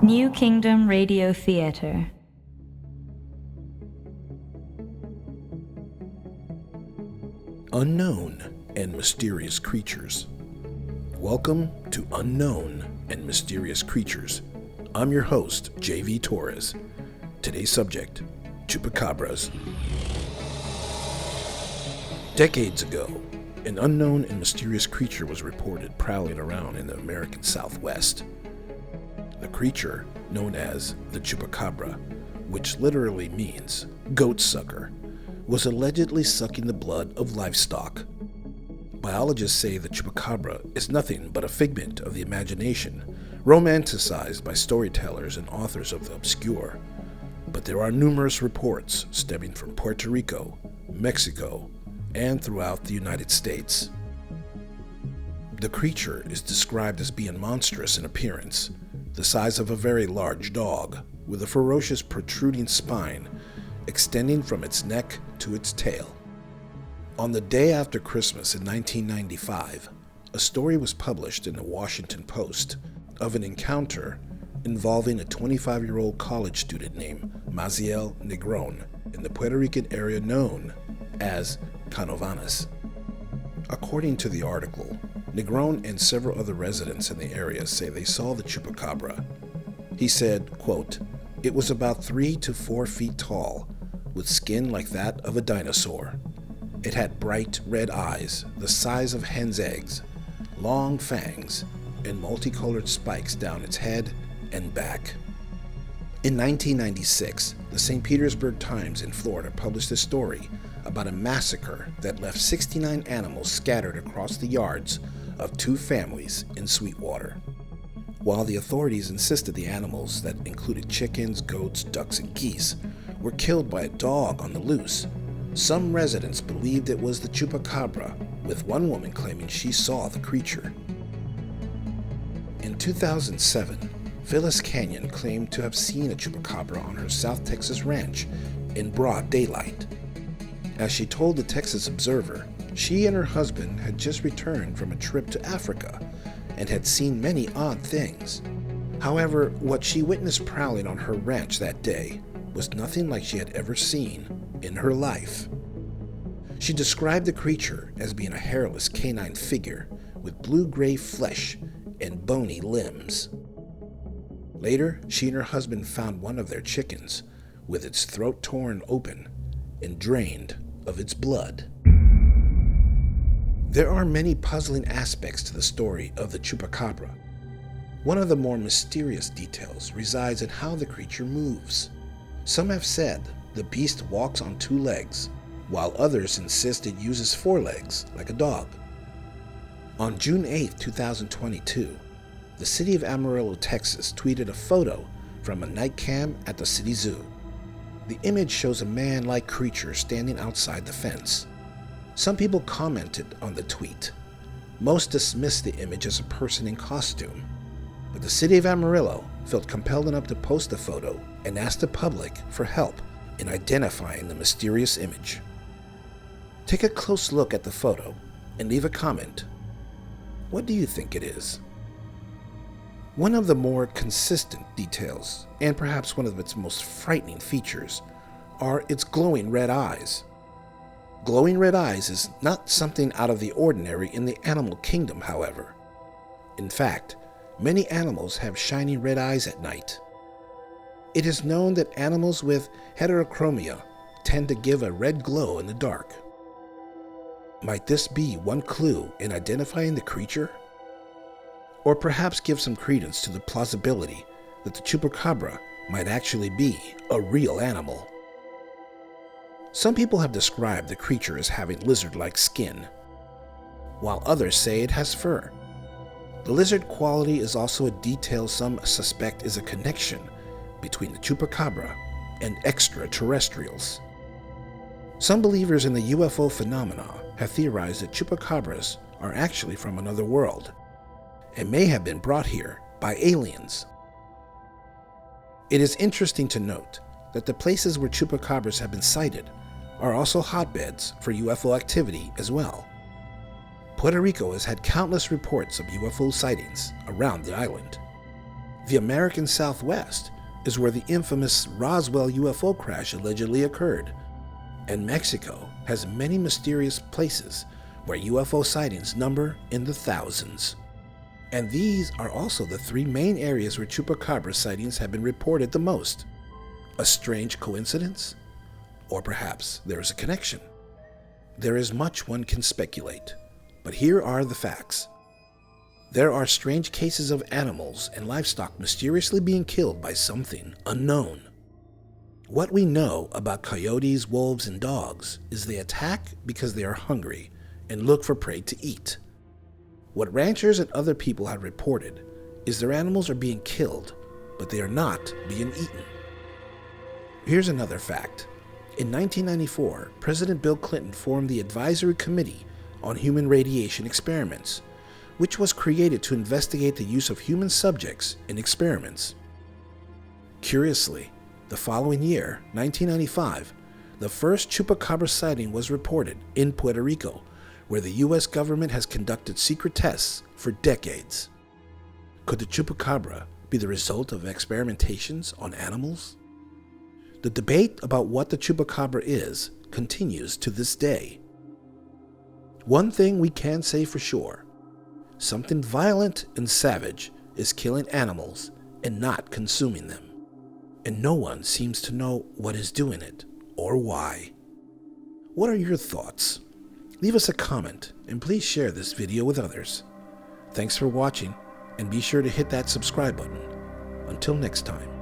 New Kingdom Radio Theater. Unknown and mysterious creatures. Welcome to Unknown and Mysterious Creatures. I'm your host, JV Torres. Today's subject, Chupacabras. Decades ago, an unknown and mysterious creature was reported prowling around in the American Southwest. The creature, known as the Chupacabra, which literally means goat sucker, was allegedly sucking the blood of livestock. Biologists say the Chupacabra is nothing but a figment of the imagination, romanticized by storytellers and authors of the obscure. But there are numerous reports stemming from Puerto Rico, Mexico, and throughout the United States. The creature is described as being monstrous in appearance, the size of a very large dog, with a ferocious protruding spine extending from its neck to its tail. On the day after Christmas in 1995, a story was published in the Washington Post of an encounter involving a 25-year-old college student named Maziel Negron in the Puerto Rican area known as Canovanas. According to the article, Negron and several other residents in the area say they saw the Chupacabra. He said, quote, "It was about 3 to 4 feet tall, with skin like that of a dinosaur. It had bright red eyes, the size of hen's eggs, long fangs, and multicolored spikes down its head and back." In 1996, the St. Petersburg Times in Florida published a story about a massacre that left 69 animals scattered across the yards of 2 families in Sweetwater. While the authorities insisted the animals, that included chickens, goats, ducks, and geese, were killed by a dog on the loose, some residents believed it was the Chupacabra, with one woman claiming she saw the creature. In 2007, Phyllis Canyon claimed to have seen a Chupacabra on her South Texas ranch in broad daylight. As she told the Texas Observer, she and her husband had just returned from a trip to Africa and had seen many odd things. However, what she witnessed prowling on her ranch that day was nothing like she had ever seen in her life. She described the creature as being a hairless canine figure with blue-gray flesh and bony limbs. Later, she and her husband found one of their chickens with its throat torn open and drained of its blood. There are many puzzling aspects to the story of the Chupacabra. One of the more mysterious details resides in how the creature moves. Some have said the beast walks on 2 legs, while others insist it uses 4 legs, like a dog. On June 8, 2022, the city of Amarillo, Texas, tweeted a photo from a night cam at the city zoo. The image shows a man-like creature standing outside the fence. Some people commented on the tweet. Most dismissed the image as a person in costume, but the city of Amarillo felt compelled enough to post the photo and asked the public for help in identifying the mysterious image. Take a close look at the photo and leave a comment. What do you think it is? One of the more consistent details, and perhaps one of its most frightening features, are its glowing red eyes. Glowing red eyes is not something out of the ordinary in the animal kingdom, however. In fact, many animals have shiny red eyes at night. It is known that animals with heterochromia tend to give a red glow in the dark. Might this be one clue in identifying the creature? Or perhaps give some credence to the plausibility that the Chupacabra might actually be a real animal. Some people have described the creature as having lizard-like skin, while others say it has fur. The lizard quality is also a detail some suspect is a connection between the Chupacabra and extraterrestrials. Some believers in the UFO phenomena have theorized that Chupacabras are actually from another world and may have been brought here by aliens. It is interesting to note that the places where Chupacabras have been sighted are also hotbeds for UFO activity as well. Puerto Rico has had countless reports of UFO sightings around the island. The American Southwest is where the infamous Roswell UFO crash allegedly occurred, and Mexico has many mysterious places where UFO sightings number in the thousands. And these are also the three main areas where Chupacabra sightings have been reported the most. A strange coincidence? Or perhaps there is a connection? There is much one can speculate, but here are the facts. There are strange cases of animals and livestock mysteriously being killed by something unknown. What we know about coyotes, wolves, and dogs is they attack because they are hungry and look for prey to eat. What ranchers and other people have reported is their animals are being killed, but they are not being eaten. Here's another fact. In 1994, President Bill Clinton formed the Advisory Committee on Human Radiation Experiments, which was created to investigate the use of human subjects in experiments. Curiously, the following year, 1995, the first Chupacabra sighting was reported in Puerto Rico, where the U.S. government has conducted secret tests for decades. Could the Chupacabra be the result of experimentations on animals? The debate about what the Chupacabra is continues to this day. One thing we can say for sure: something violent and savage is killing animals and not consuming them. And no one seems to know what is doing it or why. What are your thoughts? Leave us a comment and please share this video with others. Thanks for watching, and be sure to hit that subscribe button. Until next time.